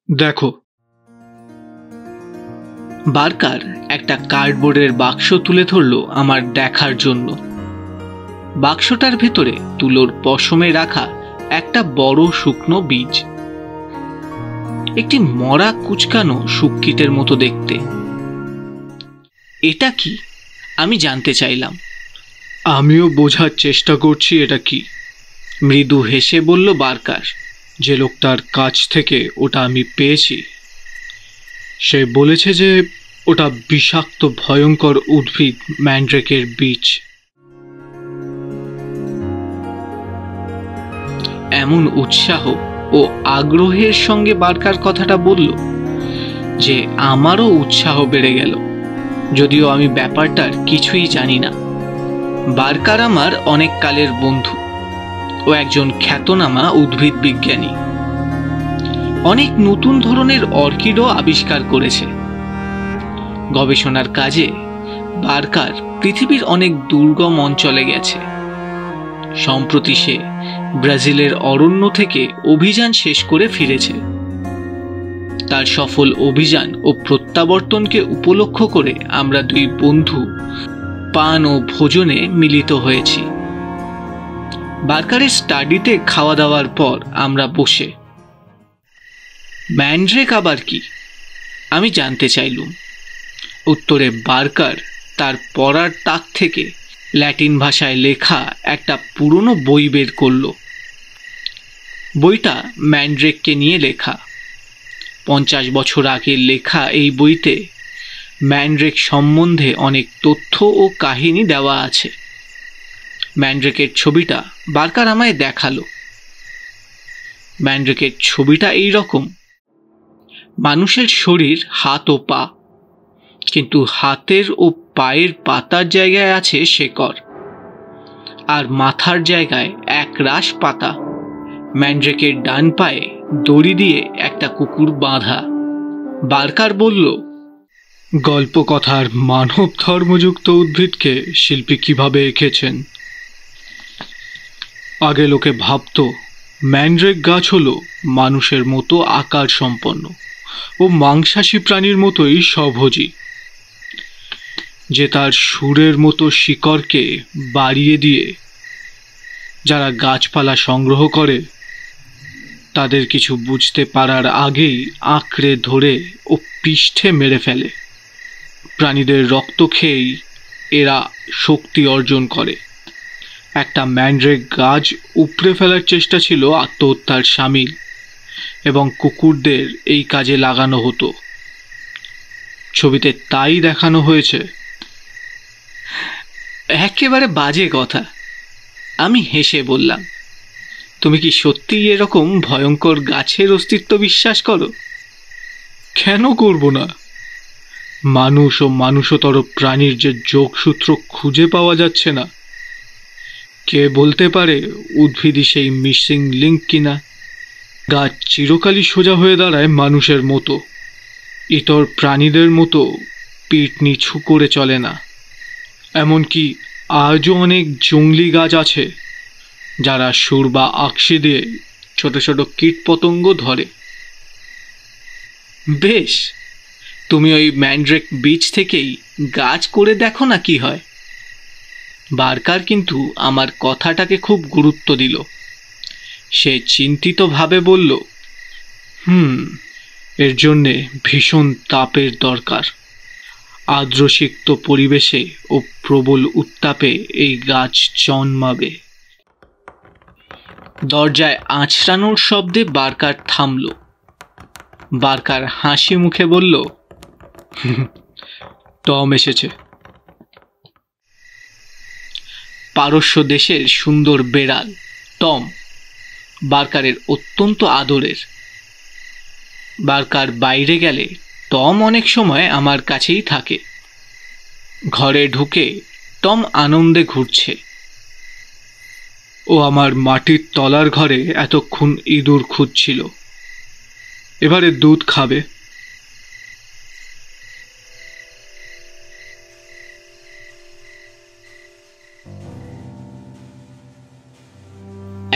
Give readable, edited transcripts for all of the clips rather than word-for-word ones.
দেখো। বার্কার একটা কার্ডবোর্ডের বাক্স তুলে ধরল আমার দেখার জন্য। বাক্সটার ভেতরে তুলোর পশমে রাখা একটা বড় শুকনো বীজ, একটি মরা কুচকানো শুককিটের মতো দেখতে। এটা কি? আমি জানতে চাইলাম। আমিও বোঝার চেষ্টা করছি এটা কি। মৃদু হেসে বলল বার্কার। যে লোকটার কাছ থেকে ওটা আমি পেয়েছি সে বলেছে যে ওটা বিষাক্ত ভয়ঙ্কর উদ্ভিদ ম্যান্ড্রেকের বীজ। এমন উৎসাহ ও আগ্রহের সঙ্গে বার্কার কথাটা বলল যে আমারও উৎসাহ বেড়ে গেল, যদিও আমি ব্যাপারটার কিছুই জানি না। বার্কার আমার অনেক কালের বন্ধু ও একজন খ্যাতনামা উদ্ভিদ বিজ্ঞানী। অনেক নতুন ধরনের অর্কিডও আবিষ্কার করেছে। গবেষণার কাজে বার্কার পৃথিবীর অনেক দুর্গম অঞ্চলে গেছে। সম্প্রতি সে ব্রাজিলের অরণ্য থেকে অভিযান শেষ করে ফিরেছে। তার সফল অভিযান ও প্রত্যাবর্তনকে উপলক্ষ করে আমরা দুই বন্ধু পান ও ভোজনে মিলিত হয়েছি। বার্কারের স্টাডিতে খাওয়া দাওয়ার পর আমরা বসে। ম্যান্ড্রেক আবার কি? আমি জানতে চাইলুম। উত্তরে বার্কার তার পড়ার তাক থেকে ল্যাটিন ভাষায় লেখা একটা পুরনো বই বের করল। বইটা ম্যান্ড্রেককে নিয়ে লেখা। 50 বছর আগে লেখা এই বইতে ম্যান্ড্রেক সম্বন্ধে অনেক তথ্য ও কাহিনী দেওয়া আছে। ম্যান্ড্রেকের ছবিটা বার্কার আমায় দেখালো। ম্যান্ড্রেকের ছবিটা এই রকম। মানুষের শরীর, হাত ও পা, কিন্তু হাতের ও পায়ের পাতার জায়গায় আছে শেকড়, আর মাথার জায়গায় একরাশ পাতা। ম্যান্ড্রেকের ডান পায়ে দড়ি দিয়ে একটা কুকুর বাঁধা। বার্কার বলল, গল্প কথার মানব ধর্মযুক্ত উদ্ভিদকে শিল্পী কিভাবে এঁকেছেন। আগে লোকে ভাবত ম্যান্ড্রেক গাছ হলো মানুষের মতো আকার সম্পন্ন ও মাংসাশী প্রাণীর মতোই স্বভোজী, যে তার সুরের মতো শিকড়কে বাড়িয়ে দিয়ে যারা গাছপালা সংগ্রহ করে তাদের কিছু বুঝতে পারার আগেই আঁকড়ে ধরে ও পৃষ্ঠে মেরে ফেলে। প্রাণীদের রক্ত খেয়েই এরা শক্তি অর্জন করে। একটা ম্যান্ড্রেক গাছ উপড়ে ফেলার চেষ্টা ছিল আত্মহত্যার শামিল, এবং কুকুরদের এই কাজে লাগানো হতো। ছবিতে তাই দেখানো হয়েছে। একেবারে বাজে কথা। আমি হেসে বললাম, তুমি কি সত্যিই এরকম ভয়ঙ্কর গাছের অস্তিত্ব বিশ্বাস করো? কেন করব না? মানুষ ও মানুষতর প্রাণীর যে যোগসূত্র খুঁজে পাওয়া যাচ্ছে না, কে বলতে পারে উদ্ভিদই সেই মিসিং লিঙ্ক কিনা। গাছ চিরকালই সোজা হয়ে দাঁড়ায় মানুষের মতো, ইতর প্রাণীদের মতো পিঠ নিচু করে চলে না। এমনকি আজও অনেক জংলি গাছ আছে যারা সুর বা আকশি দিয়ে ছোট ছোট কীটপতঙ্গ ধরে। বেশ, তুমি ওই ম্যান্ড্রেক বীজ থেকেই গাছ করে দেখো না কি হয়। বার্কার কিন্তু আমার কথাটাকে খুব গুরুত্ব দিল। সে চিন্তিতভাবে বলল, এর জন্যে ভীষণ তাপের দরকার। আর্দ্রসিক্ত পরিবেশে ও প্রবল উত্তাপে এই গাছ জন্মাবে। দরজায় আঁচড়ানোর শব্দে বার্কার থামল। বার্কার হাসি মুখে বলল, টম এসেছে। পারস্য দেশের সুন্দর বেড়াল টম বার্কারের অত্যন্ত আদরের। বার্কার বাইরে গেলে টম অনেক সময় আমার কাছেই থাকে। ঘরে ঢুকে টম আনন্দে ঘুরছে। ও আমার মাটির তলার ঘরে এতক্ষণ ইঁদুর খুঁজছিল, এবারে দুধ খাবে।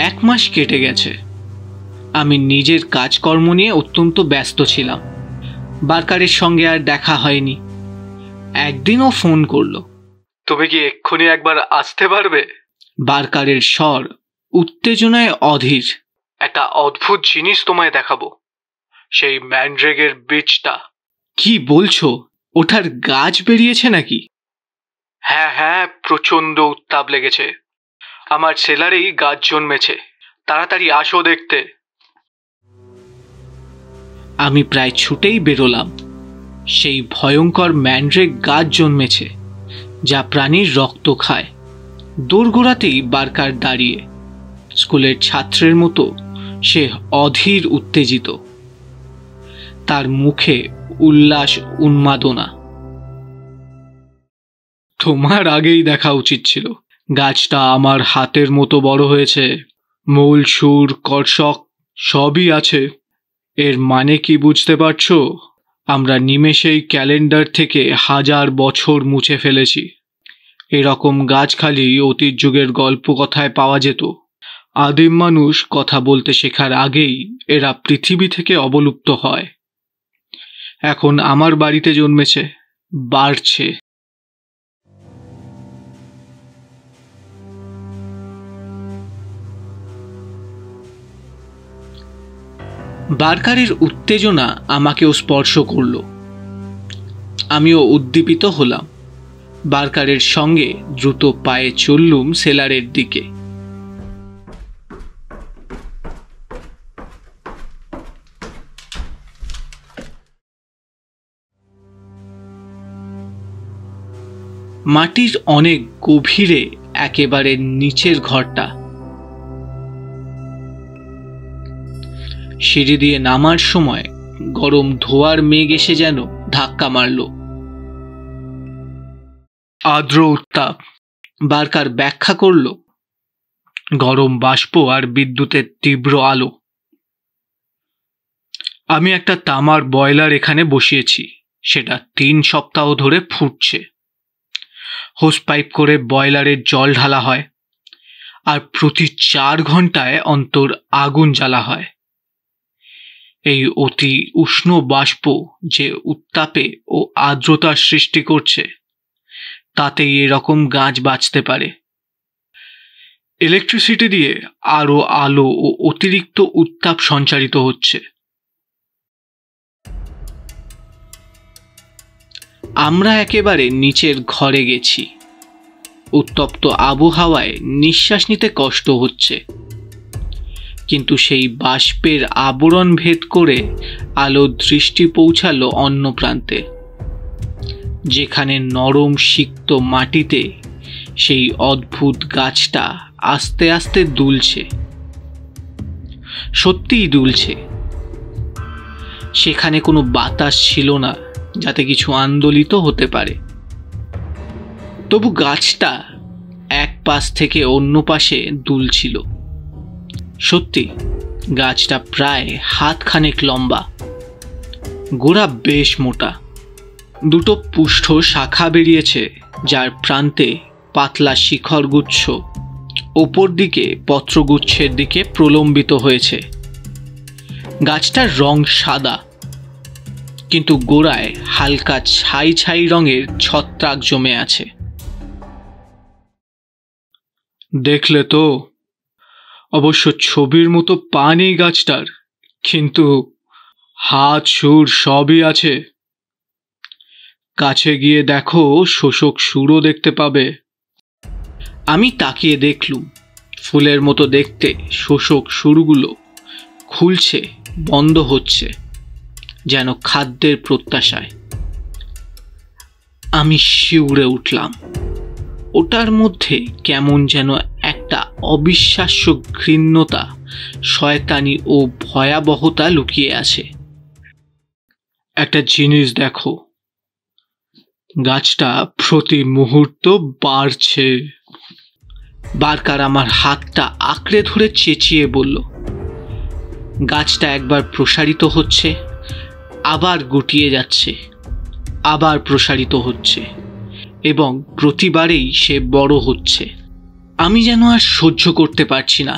এক মাস কেটে গেছে। আমি নিজের কাজকর্ম নিয়ে অত্যন্ত ব্যস্ত ছিলাম। বার্কারের সঙ্গে আর দেখা হয়নি। একদিনও ফোন করলো। তুমি কি এক্ষুনি একবার আসতে পারবে? বার্কারের স্বর উত্তেজনায় অধীর। একটা অদ্ভুত জিনিস তোমায় দেখাবো, সেই ম্যান্ড্রেগের বীজটা। কি বলছো? ওঠার গাছ বেরিয়েছে নাকি? হ্যাঁ হ্যাঁ, প্রচন্ড উত্তাপ লেগেছে। আমার সেলারেই গাছ জন্মেছে। তাড়াতাড়ি আসো দেখতে। আমি প্রায় ছুটেই বেরোলাম। সেই ভয়ঙ্কর ম্যান্ড্রেগ গাছ জন্মেছে, যা প্রাণীর রক্ত খায়। দোরগোড়াতেই বার্কার দাঁড়িয়ে, স্কুলের ছাত্রের মতো সে অধীর উত্তেজিত। তার মুখে উল্লাস উন্মাদনা। তোমার আগেই দেখা উচিত ছিল। গাছটা আমার হাতের মতো বড় হয়েছে। মূল, সুর, কর্ষক সবই আছে। এর মানে কি বুঝতে পারছো? আমরা নিমেষেই ক্যালেন্ডার থেকে 1000 বছর মুছে ফেলেছি। এরকম গাছ খালি অতীত যুগের গল্প কথায় পাওয়া যেত। আদিম মানুষ কথা বলতে শেখার আগেই এরা পৃথিবী থেকে অবলুপ্ত হয়। এখন আমার বাড়িতে জন্মেছে, বাড়ছে। বার্কারের উত্তেজনা আমাকেও স্পর্শ করল। আমিও উদ্দীপিত হলাম। বার্কারের সঙ্গে দ্রুত পায়ে চললুম সেলারের দিকে। মাটির অনেক গভীরে একেবারে নিচের ঘরটা। সিঁড়ি দিয়ে নামার সময় গরম ধোয়ার মেঘ এসে যেন ধাক্কা মারল। আর্দ্র উত্তাপ, বার্কার ব্যাখ্যা করল। গরম বাষ্প আর বিদ্যুতের তীব্র আলো। আমি একটা তামার বয়লার এখানে বসিয়েছি। সেটা 3 সপ্তাহ ধরে ফুটছে। হোস পাইপ করে বয়লারের জল ঢালা হয়, আর প্রতি 4 ঘন্টায় অন্তর আগুন জ্বালা হয়। এই অতি উষ্ণ বাষ্প যে উত্তাপে ও আর্দ্রতার সৃষ্টি করছে, তাতেই এরকম গাছ বাঁচতে পারে। ইলেকট্রিসিটি দিয়ে আরো আলো ও অতিরিক্ত উত্তাপ সঞ্চারিত হচ্ছে। আমরা একেবারে নিচের ঘরে গেছি। উত্তপ্ত আবহাওয়ায় নিঃশ্বাস নিতে কষ্ট হচ্ছে, কিন্তু সেই বাষ্পের আবরণ ভেদ করে আলোর দৃষ্টি পৌঁছালো অন্য প্রান্তে, যেখানে নরম সিক্ত মাটিতে সেই অদ্ভুত গাছটা আস্তে আস্তে দুলছে। সত্যিই দুলছে। সেখানে কোনো বাতাস ছিল না যাতে কিছু আন্দোলিত হতে পারে। তবু গাছটা এক পাশ থেকে অন্য পাশে দুলছিল। সত্যি, গাছটা প্রায় হাতখানেক লম্বা, গোড়া বেশ মোটা। 2 পুষ্ঠ শাখা বেরিয়েছে, যার প্রান্তে পাতলা শিখরগুচ্ছ ওপর দিকে পত্রগুচ্ছের দিকে প্রলম্বিত হয়েছে। গাছটার রং সাদা, কিন্তু গোড়ায় হালকা ছাই ছাই রঙের ছত্রাক জমে আছে। দেখলে তো? অবশ্য ছবির মতো পা নেই গাছটার, কিন্তু হাত, সুর সবই আছে। কাছে গিয়ে দেখো, শোষক সুরও দেখতে পাবে। আমি তাকিয়ে দেখলুম, ফুলের মতো দেখতে শোষক সুরগুলো খুলছে, বন্ধ হচ্ছে, যেন খাদ্যের প্রত্যাশায়। আমি শিউরে উঠলাম। ওটার মধ্যে কেমন যেন একটা অবিশ্বাস্য ঘৃণ্যতা, শয়তানি ও ভয়াবহতা লুকিয়ে আছে। একটা জিনিস দেখো, গাছটা প্রতি মুহূর্ত বাড়ছে। বার্কার আমার হাতটা আঁকড়ে ধরে চেঁচিয়ে বলল। গাছটা একবার প্রসারিত হচ্ছে, আবার গুটিয়ে যাচ্ছে, আবার প্রসারিত হচ্ছে, এবং প্রতিবারেই সে বড় হচ্ছে। আমি যেন আর সহ্য করতে পারছি না।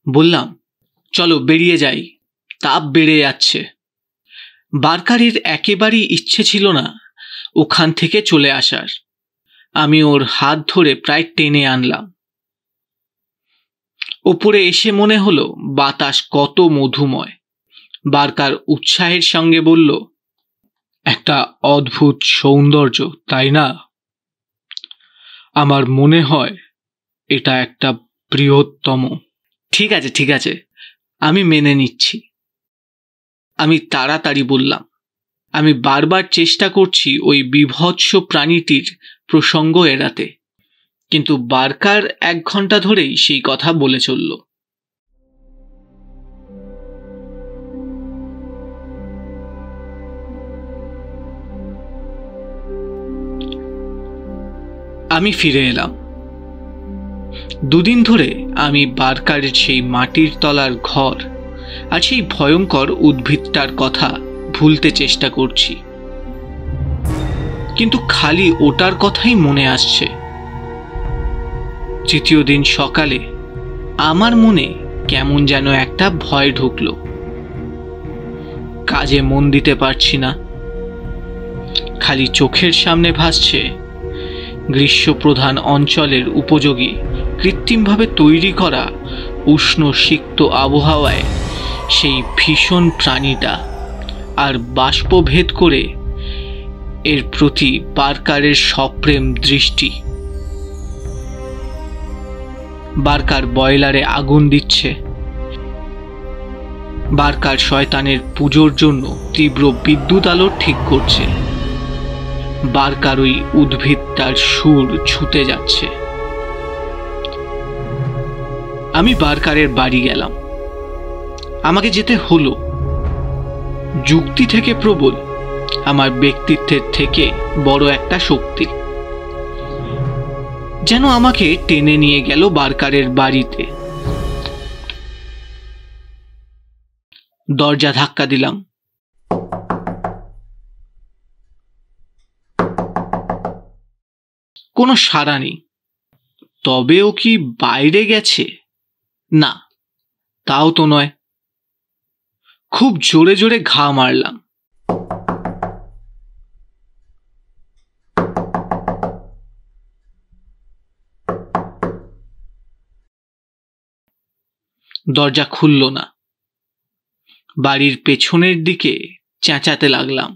বললাম, চলো বেরিয়ে যাই, তাপ বেড়ে যাচ্ছে। বার্কারের একেবারেই ইচ্ছে ছিল না ওখান থেকে চলে আসার। আমি ওর হাত ধরে প্রায় টেনে আনলাম। ওপরে এসে মনে হলো বাতাস কত মধুময়। বার্কার উৎসাহের সঙ্গে বলল, একটা অদ্ভুত সৌন্দর্য, তাই না? আমার মনে হয় এটা একটা বৃহত্তম। ঠিক আছে ঠিক আছে, আমি মেনে নিচ্ছি। আমি তাড়াতাড়ি বললাম, আমি বারবার চেষ্টা করছি ওই বিভৎস প্রাণীটির প্রসঙ্গ এড়াতে, কিন্তু বার্কার 1 ঘন্টা ধরেই সেই কথা বলে চলল। আমি ফিরে এলাম। 2 দিন ধরে আমি বার্কারের সেই মাটির তলার ঘর আর সেই ভয়ঙ্কর উদ্ভিদটার কথা ভুলতে চেষ্টা করছি, কিন্তু খালি ওটার কথাই মনে আসছে। 3য় দিন সকালে আমার মনে কেমন যেন একটা ভয় ঢুকলো। কাজে মন দিতে পারছি না। খালি চোখের সামনে ভাসছে গ্রীষ্মপ্রধান অঞ্চলের উপযোগী কৃত্রিমভাবে তৈরি করা উষ্ণ সিক্ত আবহাওয়ায় সেই ভীষণ প্রাণীটা, আর বাষ্পভেদ করে এর প্রতি বার্কারের সপ্রেম দৃষ্টি। বার্কার বয়লারে আগুন দিচ্ছে। বার্কার শয়তানের পুজোর জন্য তীব্র বিদ্যুৎ আলো ঠিক করছে। বার্কার ওই উদ্ভিদটার সুর ছুতে যাচ্ছে। আমি বার্কারের বাড়ি গেলাম। আমাকে যেতে হলো। যুক্তি থেকে প্রবল, আমার ব্যক্তিত্বের থেকে বড় একটা শক্তি যেন আমাকে টেনে নিয়ে গেল বার্কারের বাড়িতে। দরজা ধাক্কা দিলাম। কোনো সাড়া নেই। তবে ও কি বাইরে গেছে? না, তাও তো নয়। খুব জোরে জোরে ঘা মারলাম। দরজা খুলল না। বাড়ির পেছনের দিকে চেঁচাতে লাগলাম,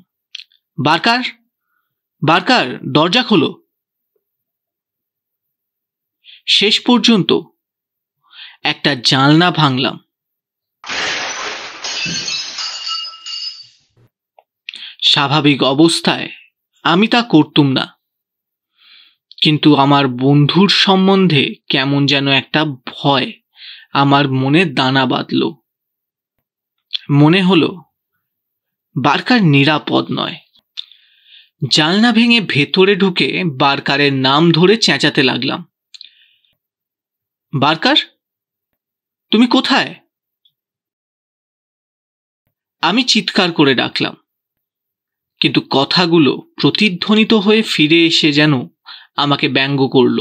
বার্কার, বার্কার, দরজা খোলো। শেষ পর্যন্ত একটা জানলা ভাঙলাম। স্বাভাবিক অবস্থায় আমি তা করতুম না, কিন্তু আমার বন্ধুর সম্বন্ধে কেমন যেন একটা ভয় আমার মনে দানা বাঁধল। মনে হলো বার্কার নিরাপদ নয়। জানলা ভেঙে ভেতরে ঢুকে বার্কারের নাম ধরে চেঁচাতে লাগলাম, বার্কার, তুমি কোথায়? আমি চিৎকার করে ডাকলাম, কিন্তু কথাগুলো প্রতিধ্বনিত হয়ে ফিরে এসে যেন আমাকে ব্যঙ্গ করল।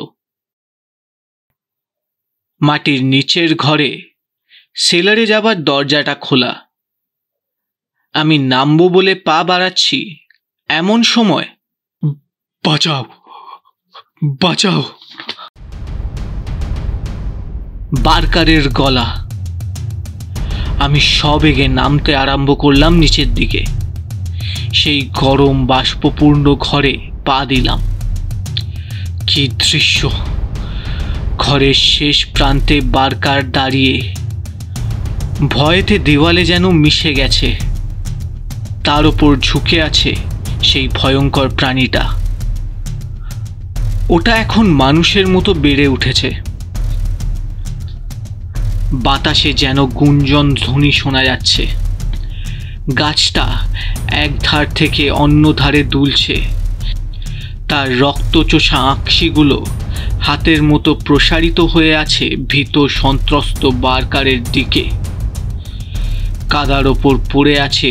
মাটির নিচের ঘরে সেলারে যাবার দরজাটা খোলা। আমি নামবো বলে পা বাড়াচ্ছি, এমন সময় বাঁচাও, বাঁচাও! বার্কারের গলা। আমি সবেগে নামতে আরম্ভ করলাম নিচের দিকে। সেই গরম বাষ্পপূর্ণ ঘরে পা দিলাম। কি দৃশ্য! ঘরের শেষ প্রান্তে বার্কার দাঁড়িয়ে, ভয়েতে দেওয়ালে যেন মিশে গেছে। তার ওপর ঝুঁকে আছে সেই ভয়ঙ্কর প্রাণীটা। ওটা এখন মানুষের মতো বেড়ে উঠেছে। বাতাসে যেন গুঞ্জন ধ্বনি শোনা যাচ্ছে। গাছটা এক ধার থেকে অন্য ধারে দুলছে। তার রক্তচোষা আঁকশিগুলো হাতের মতো প্রসারিত হয়ে আছে ভীত সন্ত্রস্ত বার্কারের দিকে। কাদার ওপর পড়ে আছে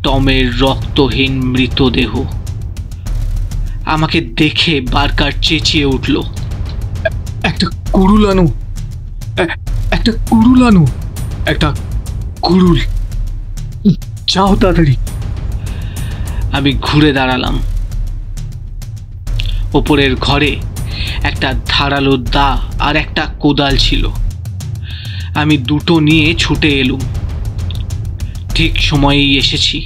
টমের রক্তহীন মৃতদেহ। আমাকে দেখে বার্কার চেঁচিয়ে উঠল, একটা কুড়ুলানো, একটা কুড়ুলানো, একটা কুড়ুল, যাও তাড়াতাড়ি। আমি ঘুরে দাঁড়ালাম। ওপরের ঘরে একটা ধারালো দা আর একটা কোদাল ছিল। আমি দুটো নিয়ে ছুটে এলুম। ঠিক সময়েই এসেছি।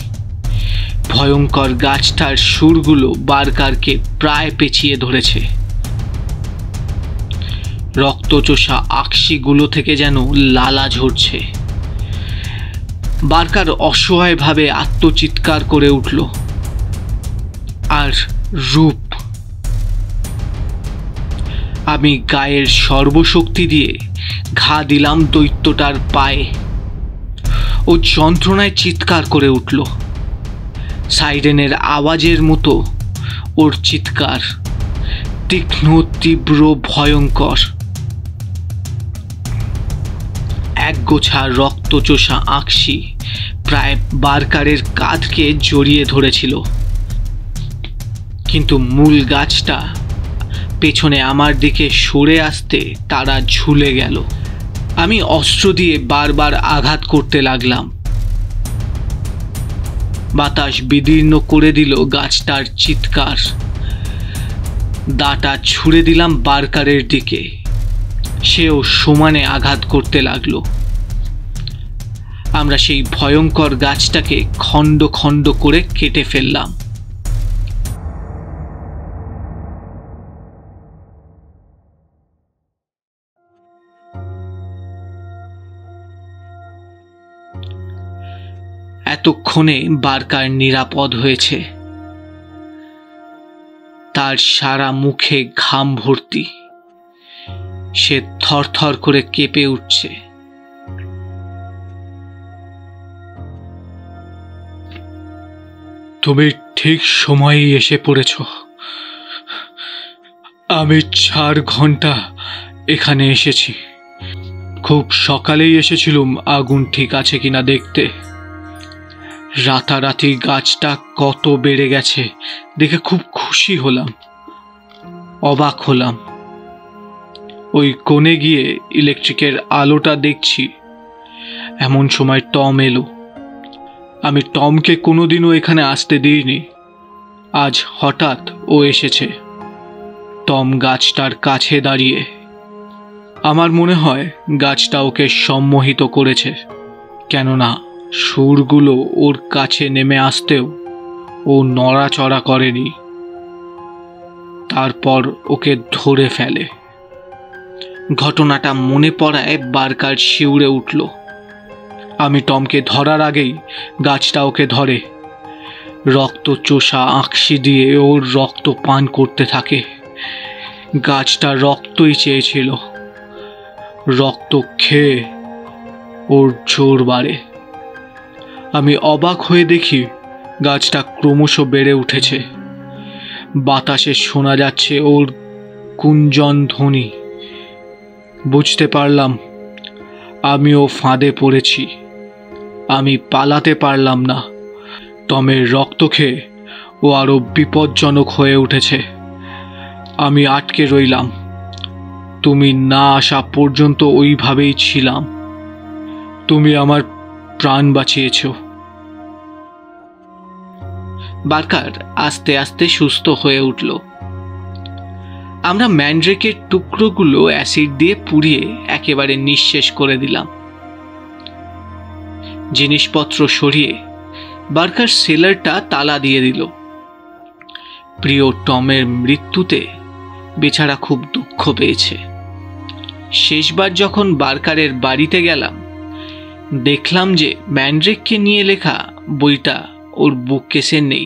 ভয়ঙ্কর গাছটার সুরগুলো বার্কারকে প্রায় পেঁচিয়ে ধরেছে। রক্তচোষা আকশিগুলো থেকে যেন লালা ঝরছে। বার্কার অসহায়ভাবে আত্মচিৎকার করে উঠল। আর রূপ, আমি গায়ের সর্বশক্তি দিয়ে ঘা দিলাম দৈত্যটার পায়ে। ও যন্ত্রণায় চিৎকার করে উঠল। সাইরেনের আওয়াজের মতো ওর চিৎকার, তীক্ষ্ণ, তীব্র, ভয়ঙ্কর। একগোছা রক্তচোষা আকশি প্রায় বার্কারের কাঁধকে জড়িয়ে ধরেছিল, কিন্তু মূল গাছটা পেছনে আমার দিকে সরে আসতে তারা ঝুলে গেল। আমি অস্ত্র দিয়ে বারবার আঘাত করতে লাগলাম। বাতাস বিদীর্ণ করে দিল গাছটার চিৎকার। দাটা ছুঁড়ে দিলাম বার্কারের দিকে। সেও সমানে আঘাত করতে লাগলো। আমরা সেই ভয়ঙ্কর গাছটাকে খণ্ড খণ্ড করে কেটে ফেললাম। এতক্ষণে বার্কার নিরাপদ হয়েছে। তার সারা মুখে ঘাম ভর্তি। সে থরথর করে কেঁপে উঠছে। তুমি ঠিক সময়েই এসে পড়েছ। আমি 4 ঘন্টা এখানে এসেছি। খুব সকালেই এসেছিলুম আগুন ঠিক আছে কিনা দেখতে। রাতারাতি গাছটা কত বেড়ে গেছে দেখে খুব খুশি হলাম, অবাক হলাম। ওই কোণে গিয়ে ইলেকট্রিকের আলোটা দেখছি। এমন সময় টম এলো। আমি টমকে কোনোদিনও এখানে আসতে দিইনি। আজ হঠাৎ ও এসেছে। টম গাছটার কাছে দাঁড়িয়ে। আমার মনে হয় গাছটা ওকে সম্মোহিত করেছে, কেননা সুরগুলো ওর কাছে নেমে আসতেও ও নড়াচড়া করেনি। তারপর ওকে ধরে ফেলে। ঘটনাটা মনে পড়ায় বার্কার শিউরে উঠল। আমি টমকে ধরার আগেই গাছটা ওকে ধরে। রক্তচোষা আকশি দিয়ে ওর রক্ত পান করতে থাকে। গাছটা রক্তই চেয়েছিল। রক্ত খেয়ে ওর জোর বাড়ে। আমি অবাক হয়ে দেখি গাছটা ক্রমশ বেড়ে উঠেছে। বাতাসে শোনা যাচ্ছে ওর কুঞ্জন ধ্বনি। বুঝতে পারলাম আমিও ফাঁদে পড়েছি। আমি পালাতে পারলাম না। টমের রক্ত খেয়ে ও আরো বিপজ্জনক হয়ে উঠেছে। আমি আটকে রইলাম। তুমি না আসা পর্যন্ত ওইভাবেই ছিলাম। তুমি আমার প্রাণ বাঁচিয়েছ। বার্কার আস্তে আস্তে সুস্থ হয়ে উঠল। আমরা ম্যান্ড্রেকের টুকরোগুলো অ্যাসিড দিয়ে পুড়িয়ে একেবারে নিঃশেষ করে দিলাম। জিনিসপত্র সরিয়ে বার্কার সেলারটা তালা দিয়ে দিল। প্রিয় টমের মৃত্যুতে বেচারা খুব দুঃখ পেয়েছে। শেষবার যখন বার্কারের বাড়িতে গেলাম, দেখলাম যে ম্যান্ড্রেককে নিয়ে লেখা বইটা ওর বুককেসে নেই।